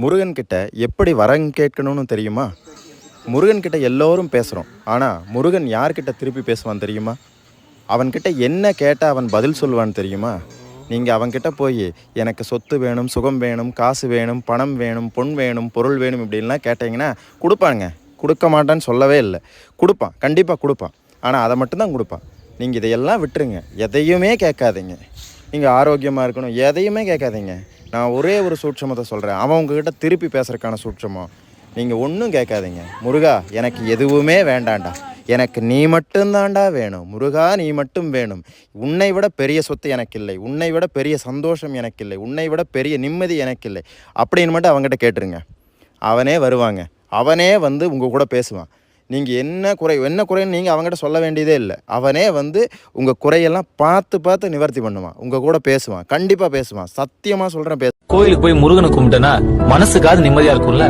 முருகன் கிட்ட எப்படி வரம் கேட்கணும்னு தெரியுமா? முருகன் கிட்ட எல்லோரும் பேசுகிறோம். ஆனால் முருகன் யார்கிட்ட திருப்பி பேசுவான் தெரியுமா? அவன்கிட்ட என்ன கேட்டால் அவன் பதில் சொல்லுவான்னு தெரியுமா? நீங்கள் அவன்கிட்ட போய் எனக்கு சொத்து வேணும், சுகம் வேணும், காசு வேணும், பணம் வேணும், பொன் வேணும், பொருள் வேணும் இப்படின்லாம் கேட்டிங்கன்னா கொடுப்பாங்க. கொடுக்க மாட்டான்னு சொல்லவே இல்லை. கொடுப்பான், கண்டிப்பாக கொடுப்பான். ஆனால் அதை மட்டும்தான் கொடுப்பான். நீங்கள் இதையெல்லாம் விட்டுருங்க. எதையுமே கேட்காதீங்க. நீங்கள் ஆரோக்கியமாக இருக்கணும், எதையுமே கேட்காதீங்க. நான் ஒரே ஒரு சூட்சமத்தை சொல்கிறேன். அவன் உங்ககிட்ட திருப்பி பேசுகிறதுக்கான சூட்சமம். நீங்கள் ஒன்றும் கேட்காதீங்க. முருகா எனக்கு எதுவுமே வேண்டாண்டா, எனக்கு நீ மட்டும்தாண்டா வேணும். முருகா நீ மட்டும் வேணும். உன்னை விட பெரிய சொத்து எனக்கு இல்லை, உன்னை விட பெரிய சந்தோஷம் எனக்கு இல்லை, உன்னை விட பெரிய நிம்மதி எனக்கு இல்லை அப்படின்னு மட்டும் அவங்ககிட்ட கேட்டுருங்க. அவனே வருவாங்க, அவனே வந்து உங்கள் கூட பேசுவான். நீங்கள் என்ன குறைன்னு நீங்கள் அவங்ககிட்ட சொல்ல வேண்டியதே இல்லை. அவனே வந்து உங்கள் குறையெல்லாம் பார்த்து நிவர்த்தி பண்ணுவான். உங்கள் கூட பேசுவான், கண்டிப்பாக பேசுவான். சத்தியமாக சொல்கிறேன். கோயிலுக்கு போய் முருகனை கும்பிட்டேன்னா மனசுக்காவது நிம்மதியாக இருக்கும்ல.